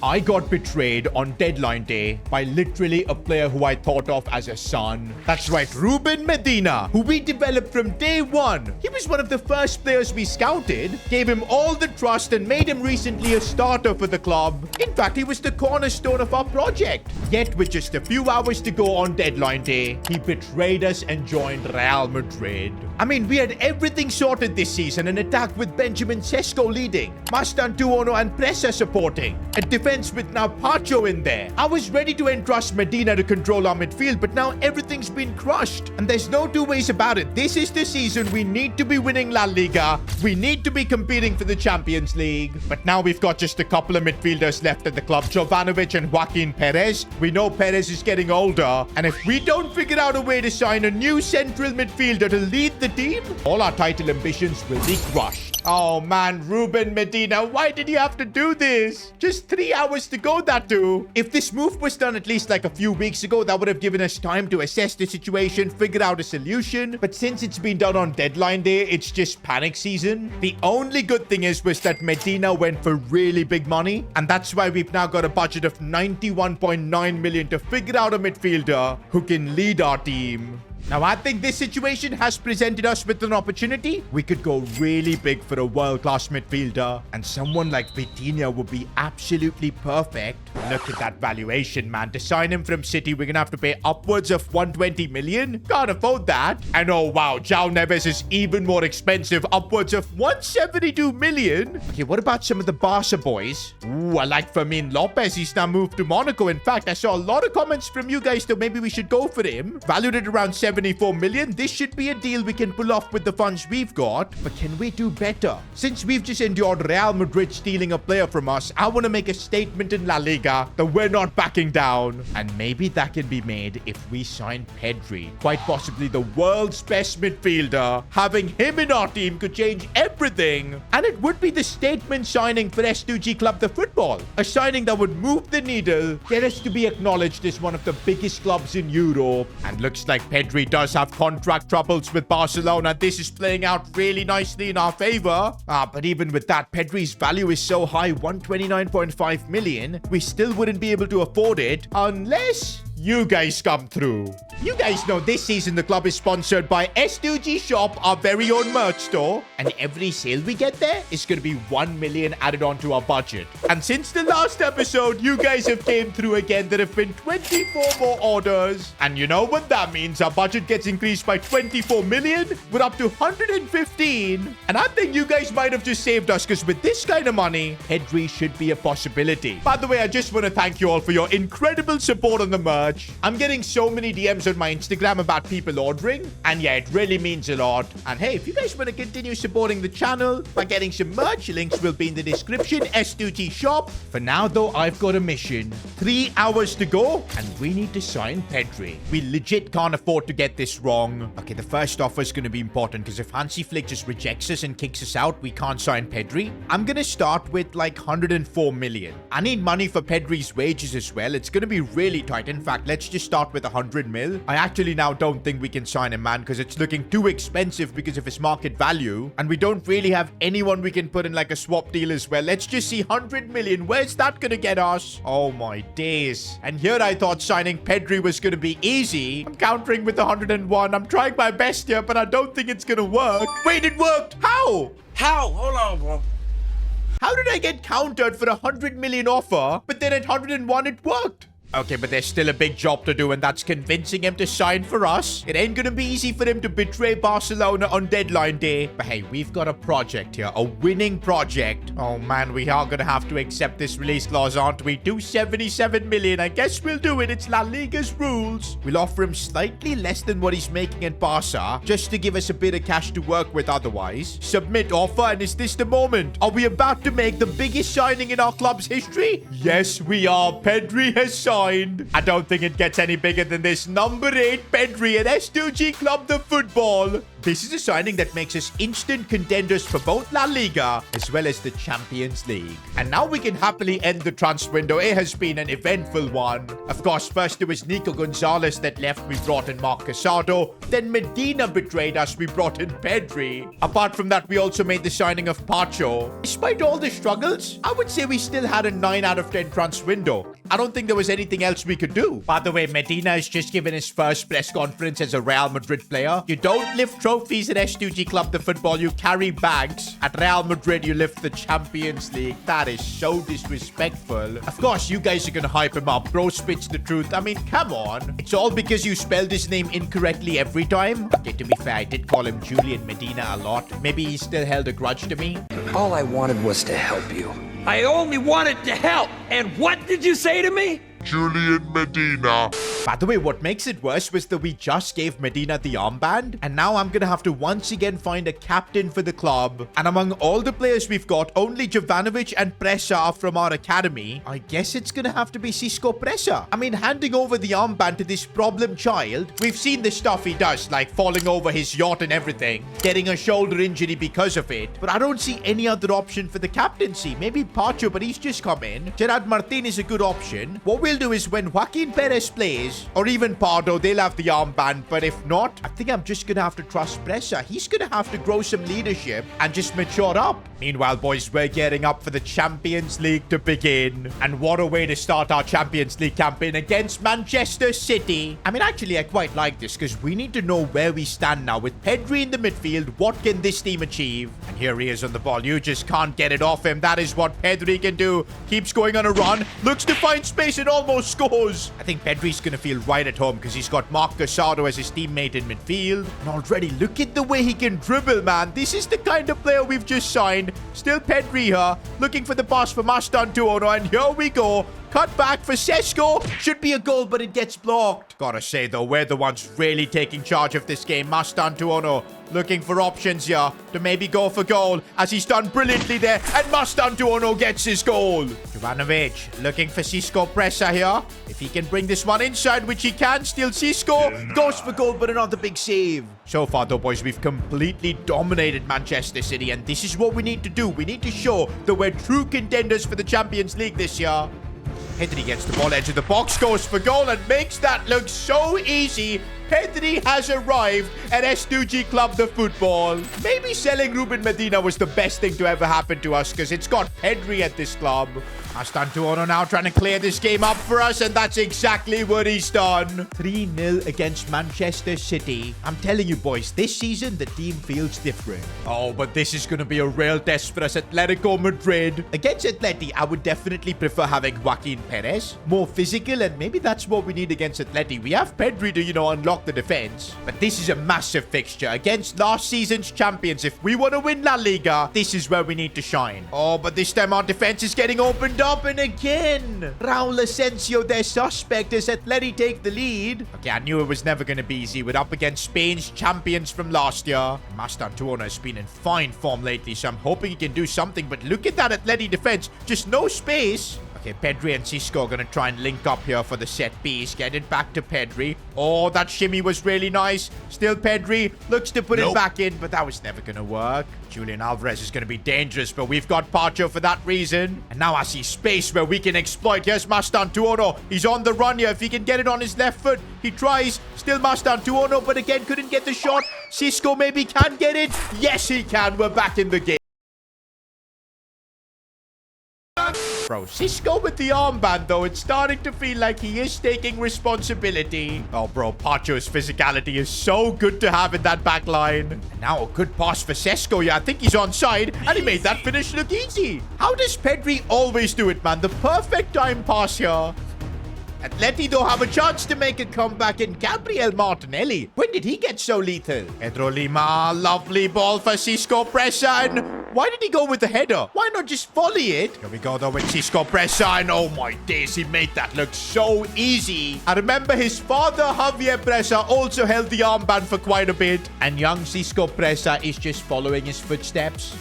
I got betrayed on deadline day by literally a player who I thought of as a son. That's right, Ruben Medina, who we developed from day one. He was one of the first players we scouted, gave him all the trust and made him recently a starter for the club. In fact, he was the cornerstone of our project. Yet with just a few hours to go on deadline day, he betrayed us and joined Real Madrid. I mean, we had everything sorted this season, an attack with Benjamin Sesko leading, Mastantuono and Pressa supporting, a defense with now Pacho in there. I was ready to entrust Medina to control our midfield, but now everything's been crushed. And there's no two ways about it. This is the season we need to be winning La Liga. We need to be competing for the Champions League. But now we've got just a couple of midfielders left at the club, Jovanovic and Joaquin Perez. We know Perez is getting older, and if we don't figure out a way to sign a new central midfielder to lead the team, all our title ambitions will be crushed. Oh man, Ruben Medina, why did you have to do this? Just 3 hours to go, that too. If this move was done at least like a few weeks ago, that would have given us time to assess the situation, figure out a solution. But since it's been done on deadline day, it's just panic season. The only good thing was that Medina went for really big money, and that's why we've now got a budget of 91.9 million to figure out a midfielder who can lead our team. Now, I think this situation has presented us with an opportunity. We could go really big for a world-class midfielder, and someone like Vitinha would be absolutely perfect. Look at that valuation, man. To sign him from City, we're going to have to pay upwards of 120 million. Can't afford that. And oh, wow, João Neves is even more expensive, upwards of 172 million. Okay, what about some of the Barca boys? Ooh, I like Fermin Lopez. He's now moved to Monaco. In fact, I saw a lot of comments from you guys, so maybe we should go for him. Valued at around 74 million. This should be a deal we can pull off with the funds we've got. But can we do better? Since we've just endured Real Madrid stealing a player from us, I want to make a statement in La Liga that we're not backing down. And maybe that can be made if we sign Pedri. Quite possibly the world's best midfielder. Having him in our team could change everything. And it would be the statement signing for S2G Club the football. A signing that would move the needle, get us to be acknowledged as one of the biggest clubs in Europe. And looks like Pedri does have contract troubles with Barcelona. This is playing out really nicely in our favor. But even with that, Pedri's value is so high, 129.5 million. We still wouldn't be able to afford it unless you guys come through. You guys know this season the club is sponsored by S2G Shop, our very own merch store. And every sale we get there is going to be 1 million added onto our budget. And since the last episode, you guys have came through again. There have been 24 more orders. And you know what that means? Our budget gets increased by 24 million. We're up to 115. And I think you guys might have just saved us, because with this kind of money, Pedri should be a possibility. By the way, I just want to thank you all for your incredible support on the merch. I'm getting so many DMs on my Instagram about people ordering, and yeah, it really means a lot. And hey, if you guys want to continue supporting the channel by getting some merch, links will be in the description. S2G Shop. For now though, I've got a mission. 3 hours to go, and we need to sign Pedri. We legit can't afford to get this wrong. Okay, the first offer is going to be important, because if Hansi Flick just rejects us and kicks us out, we can't sign Pedri. I'm going to start with like 104 million. I need money for Pedri's wages as well. It's going to be really tight. In fact, let's just start with 100 mil. I actually now don't think we can sign him, man, because it's looking too expensive because of his market value. And we don't really have anyone we can put in like a swap deal as well. Let's just see 100 million. Where's that going to get us? Oh my days. And here I thought signing Pedri was going to be easy. I'm countering with 101. I'm trying my best here, but I don't think it's going to work. Wait, it worked. How? How? Hold on, bro. How did I get countered for 100 million offer, but then at 101 it worked? Okay, but there's still a big job to do, and that's convincing him to sign for us. It ain't gonna be easy for him to betray Barcelona on deadline day. But hey, we've got a project here, a winning project. Oh man, we are gonna have to accept this release clause, aren't we? 277 million. I guess we'll do it. It's La Liga's rules. We'll offer him slightly less than what he's making at Barca, just to give us a bit of cash to work with otherwise. Submit offer, and is this the moment? Are we about to make the biggest signing in our club's history? Yes, we are. Pedri has signed. signed. I don't think it gets any bigger than this. Number 8, Pedri at S2G Club the Football. This is a signing that makes us instant contenders for both La Liga as well as the Champions League. And now we can happily end the transfer window. It has been an eventful one. Of course, first it was Nico Gonzalez that left. We brought in Marc Casado. Then Medina betrayed us. We brought in Pedri. Apart from that, we also made the signing of Pacho. Despite all the struggles, I would say we still had a 9 out of 10 transfer window. I don't think there was anything else we could do. By the way, Medina has just given his first press conference as a Real Madrid player. You don't lift trophies at S2G Club the Football. You carry bags. At Real Madrid, you lift the Champions League. That is so disrespectful. Of course, you guys are gonna hype him up. Bro spits the truth. I mean, come on. It's all because you spelled his name incorrectly every time. Okay, to be fair, I did call him Julian Medina a lot. Maybe he still held a grudge to me. All I wanted was to help you. I only wanted to help. And what did you say to me? Julian Medina. By the way, what makes it worse was that we just gave Medina the armband, and now I'm gonna have to once again find a captain for the club. And among all the players we've got, only Jovanovic and Presa are from our academy. I guess it's gonna have to be Cisco Presa. I mean, handing over the armband to this problem child, we've seen the stuff he does, like falling over his yacht and everything, getting a shoulder injury because of it. But I don't see any other option for the captaincy. Maybe Pacho, but he's just come in. Gerard Martin is a good option. What we'll do is when Joaquin Perez plays, or even Pardo, they'll have the armband. But if not, I think I'm just gonna have to trust Presa. He's gonna have to grow some leadership and just mature up. Meanwhile, boys, we're gearing up for the Champions League to begin. And what a way to start our Champions League campaign against Manchester City. I mean, actually, I quite like this because we need to know where we stand now. With Pedri in the midfield, what can this team achieve? And here he is on the ball. You just can't get it off him. That is what Pedri can do. Keeps going on a run. Looks to find space and almost scores. I think Pedri's going to feel right at home because he's got Marc Casado as his teammate in midfield. And already, look at the way he can dribble, man. This is the kind of player we've just signed. Still Pedri here, looking for the pass for Mastantuono, and here we go. Cut back for Sesko. Should be a goal, but it gets blocked. Gotta say, though, we're the ones really taking charge of this game. Mastantuono looking for options here to maybe go for goal, as he's done brilliantly there, and Mastantuono gets his goal. Jovanovic looking for Cisco Presa here. If he can bring this one inside, which he can, still Cisco goes for goal, but another big save. So far, though, boys, we've completely dominated Manchester City, and this is what we need to do. We need to show that we're true contenders for the Champions League this year. Pedri gets the ball edge of the box, goes for goal, and makes that look so easy. Pedri has arrived at S2G Club the Football. Maybe selling Ruben Medina was the best thing to ever happen to us because it's got Pedri at this club. Mastantuono now trying to clear this game up for us, and that's exactly what he's done. 3-0 against Manchester City. I'm telling you, boys, this season the team feels different. Oh, but this is going to be a real test for us. Atletico Madrid. Against Atleti, I would definitely prefer having Joaquin Perez. More physical, and maybe that's what we need against Atleti. We have Pedri to, unlock the defense. But this is a massive fixture against last season's champions. If we want to win La Liga, this is where we need to shine. Oh, but this time our defense is getting opened up, and again, Raul Asensio, their suspect, as Atleti take the lead. Okay, I knew it was never going to be easy. We're up against Spain's champions from last year. Mastantuono has been in fine form lately, so I'm hoping he can do something. But look at that Atleti defense. Just no space. Okay, Pedri and Cisco are going to try and link up here for the set piece. Get it back to Pedri. Oh, that shimmy was really nice. Still Pedri looks to put it back in, but that was never going to work. Julian Alvarez is going to be dangerous, but we've got Pacho for that reason. And now I see space where we can exploit. Here's Mastantuono. He's on the run here. If he can get it on his left foot, he tries. Still Mastantuono, but again, couldn't get the shot. Cisco maybe can get it. Yes, he can. We're back in the game. Bro, Cisco with the armband, though. It's starting to feel like he is taking responsibility. Oh, bro, Pacho's physicality is so good to have in that back line. And now a good pass for Sesko. Yeah, I think he's onside, and he made that finish look easy. How does Pedri always do it, man? The perfect time pass here. Atleti, though, have a chance to make a comeback in Gabriel Martinelli. When did he get so lethal? Pedro Lima, lovely ball for Cisco Presa. And why did he go with the header? Why not just volley it? Here we go, though, with Cisco Presa. And oh my days, he made that look so easy. I remember his father, Javier Presa, also held the armband for quite a bit. And young Cisco Presa is just following his footsteps.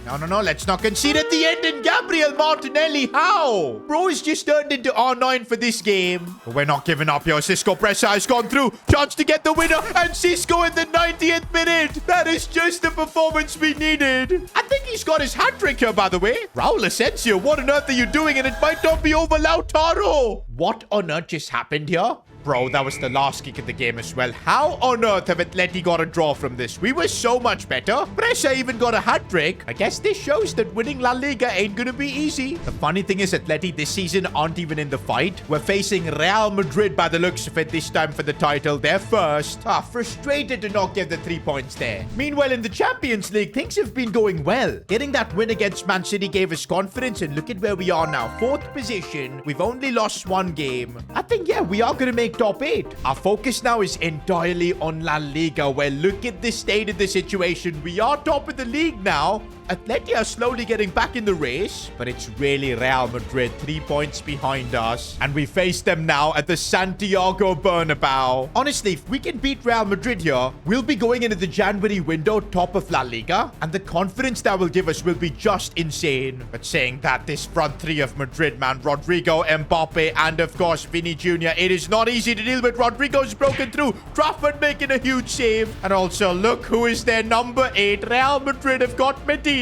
No. Let's not concede at the end. And Gabriel Martinelli, how? Bro is just turned into R9 for this game. But we're not giving up here. Cisco pressure has gone through. Chance to get the winner. And Cisco in the 90th minute. That is just the performance we needed. I think he's got his hat trick here, by the way. Raul Asensio, what on earth are you doing? And it might not be over Lautaro. What on earth just happened here? Bro, that was the last kick of the game as well. How on earth have Atleti got a draw from this? We were so much better. Brescia even got a hat-trick. I guess this shows that winning La Liga ain't gonna be easy. The funny thing is Atleti this season aren't even in the fight. We're facing Real Madrid by the looks of it this time for the title. They're first. Frustrated to not get the 3 points there. Meanwhile, in the Champions League, things have been going well. Getting that win against Man City gave us confidence, and look at where we are now. 4th position. We've only lost 1 game. I think, yeah, we are gonna make top 8. Our focus now is entirely on La Liga, where look at the state of the situation. We are top of the league now. Atleti are slowly getting back in the race, but it's really Real Madrid 3 points behind us, and we face them now at the Santiago Bernabeu. Honestly, if we can beat Real Madrid here, we'll be going into the January window top of La Liga, and the confidence that will give us will be just insane. But saying that, this front 3 of Madrid, man, Rodrigo, Mbappe, and of course Vini Jr., it is not easy to deal with. Rodrigo's broken through, Trafford making a huge save, and also look who is their number 8. Real Madrid have got Medina.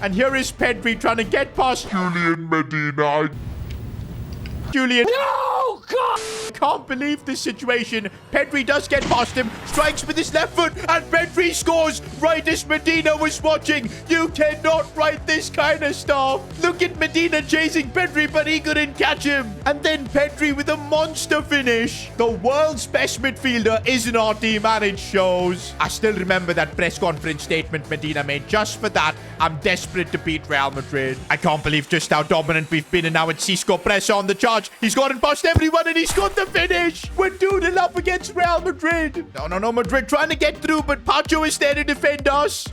And here is Pedri trying to get past Julian Medina. Julian. No, God! Can't believe this situation. Pedri does get past him, strikes with his left foot, and Pedri scores right as Medina was watching. You cannot write this kind of stuff. Look at Medina chasing Pedri, but he couldn't catch him. And then Pedri with a monster finish. The world's best midfielder is in our team, and it shows. I still remember that press conference statement Medina made. Just for that, I'm desperate to beat Real Madrid. I can't believe just how dominant we've been, and now it's Cisco pressure on the charge. He's gotten past everyone, and he's got the finish. We're 2-0 up against Real Madrid. No. Madrid trying to get through, but Pacho is there to defend us.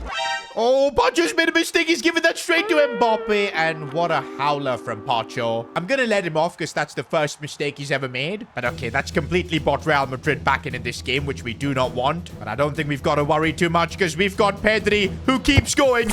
Oh, Pacho's made a mistake. He's given that straight to Mbappe, and what a howler from Pacho. I'm going to let him off because that's the first mistake he's ever made. But okay, that's completely brought Real Madrid back in this game, which we do not want. But I don't think we've got to worry too much because we've got Pedri, who keeps going,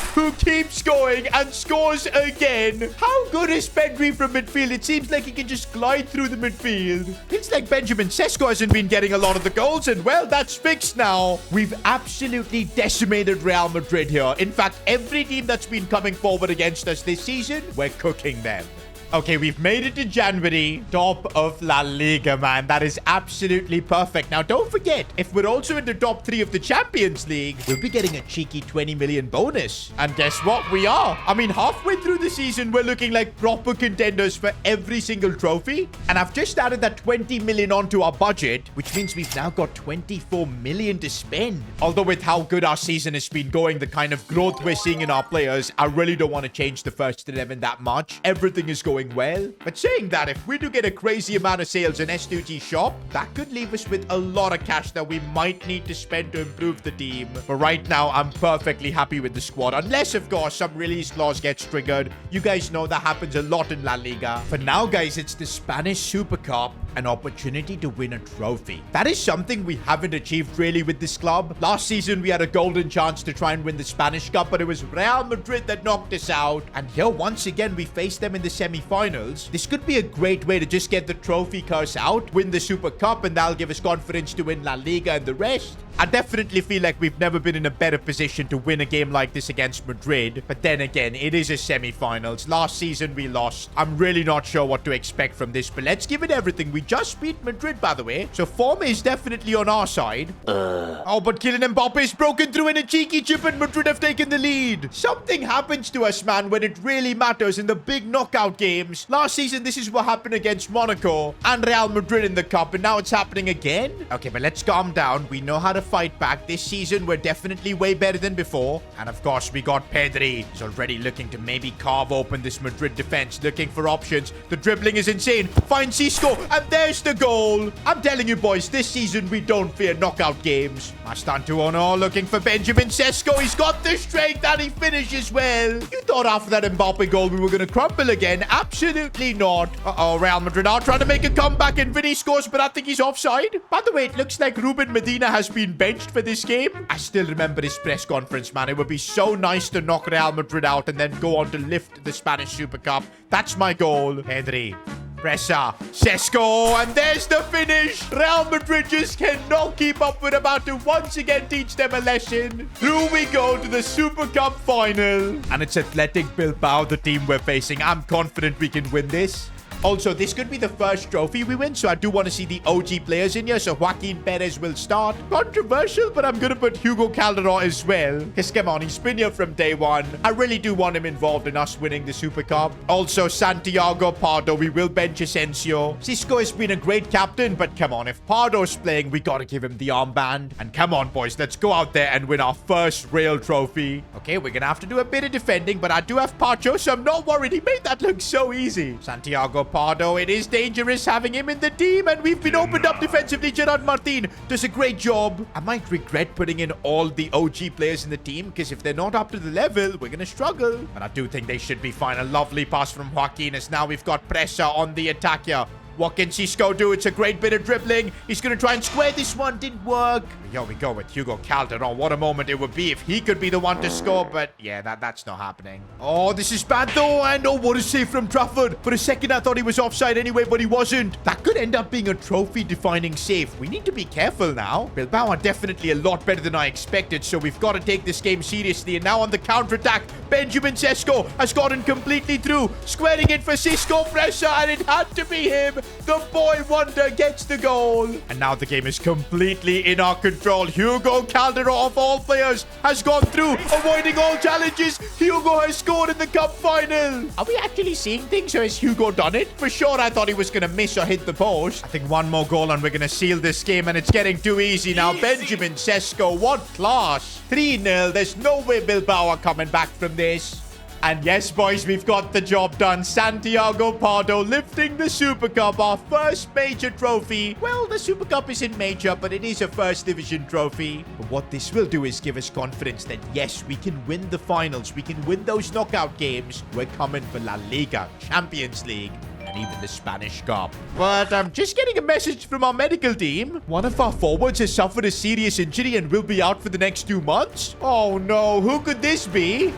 and scores again. How good is Pedri from midfield? It seems like he can just glide through the midfield. It's like Benjamin Sesko hasn't been getting a lot of the goals, and well, that's fixed now. We've absolutely decimated Real Madrid here. In fact, every team that's been coming forward against us this season, we're cooking them. Okay, we've made it to January. Top of La Liga, man. That is absolutely perfect. Now, don't forget, if we're also in the top 3 of the Champions League, we'll be getting a cheeky 20 million bonus. And guess what? We are. I mean, halfway through the season, we're looking like proper contenders for every single trophy. And I've just added that 20 million onto our budget, which means we've now got 24 million to spend. Although with how good our season has been going, the kind of growth we're seeing in our players, I really don't want to change the first 11 that much. Everything is going well. But saying that, if we do get a crazy amount of sales in S2G shop, that could leave us with a lot of cash that we might need to spend to improve the team. But right now, I'm perfectly happy with the squad. Unless, of course, some release clause gets triggered. You guys know that happens a lot in La Liga. For now, guys, it's the Spanish Super Cup, an opportunity to win a trophy. That is something we haven't achieved really with this club. Last season, we had a golden chance to try and win the Spanish Cup, but it was Real Madrid that knocked us out. And here, once again, we faced them in the semi-finals. This could be a great way to just get the trophy curse out, win the Super Cup, and that'll give us confidence to win La Liga and the rest. I definitely feel like we've never been in a better position to win a game like this against Madrid. But then again, it is a semi-finals. Last season, we lost. I'm really not sure what to expect from this, but let's give it everything. We just beat Madrid, by the way. So form is definitely on our side. Oh, but Kylian Mbappe is broken through in a cheeky chip, and Madrid have taken the lead. Something happens to us, man, when it really matters in the big knockout games. Last season, this is what happened against Monaco and Real Madrid in the cup, and now it's happening again. Okay, but let's calm down. We know how to fight back. This season, we're definitely way better than before. And of course, we got Pedri. He's already looking to maybe carve open this Madrid defense, looking for options. The dribbling is insane. Finds Cisco, and there's the goal. I'm telling you, boys, this season, we don't fear knockout games. Mastantuono looking for Benjamin Sesko. He's got the strength, and he finishes well. You thought after that Mbappe goal, we were going to crumble again. Absolutely not. Uh-oh, Real Madrid are trying to make a comeback, and Vini scores, but I think he's offside. By the way, it looks like Ruben Medina has been benched for this game. I still remember his press conference, man. It would be so nice to knock Real Madrid out and then go on to lift the Spanish Super Cup. That's my goal. Pedri. Pressure. Sesko. And there's the finish. Real Madrid just cannot keep up. We're about to once again teach them a lesson. Through we go to the Super Cup final. And it's Athletic Bilbao, the team we're facing. I'm confident we can win this. Also, this could be the first trophy we win, so I do want to see the OG players in here. So Joaquin Perez will start. Controversial, but I'm going to put Hugo Calderon as well. Because come on, he's been here from day one. I really do want him involved in us winning the Super Cup. Also, Santiago Pardo, we will bench Asensio. Cisco has been a great captain, but come on, if Pardo's playing, we got to give him the armband. And come on, boys, let's go out there and win our first real trophy. Okay, we're going to have to do a bit of defending, but I do have Pacho, so I'm not worried. He made that look so easy. Santiago Pardo, it is dangerous having him in the team, and we've been opened up defensively. Gerard Martin does a great job. I might regret putting in all the OG players in the team, because if they're not up to the level, we're going to struggle. But I do think they should be fine. A lovely pass from Joaquin, as now we've got pressure on the attack here. What can Cisco do? It's a great bit of dribbling. He's going to try and square this one. Didn't work. Here we go with Hugo Calderon. What a moment it would be if he could be the one to score. But yeah, that's not happening. Oh, this is bad though. And oh, what a save from Trafford. For a second, I thought he was offside anyway, but he wasn't. That could end up being a trophy-defining save. We need to be careful now. Bilbao are definitely a lot better than I expected, so we've got to take this game seriously. And now on the counter-attack, Benjamin Sesko has gotten completely through. Squaring it for Cisco. Pressure, and it had to be him. The boy wonder gets the goal. And now the game is completely in our control. Hugo Calderon, of all players, has gone through, avoiding all challenges. Hugo has scored in the cup final. Are we actually seeing things, or has Hugo done it? For sure, I thought he was going to miss or hit the post. I think one more goal and we're going to seal this game, and it's getting too easy now. Benjamin Sesko, what class. 3-0. There's no way Bilbao are coming back from this. And yes, boys, we've got the job done. Santiago Pardo lifting the Super Cup, our first major trophy. Well, the Super Cup isn't major, but it is a first division trophy. But what this will do is give us confidence that, yes, we can win the finals. We can win those knockout games. We're coming for La Liga, Champions League, and even the Spanish Cup. But I'm just getting a message from our medical team. One of our forwards has suffered a serious injury and will be out for the next 2 months. Oh no, who could this be?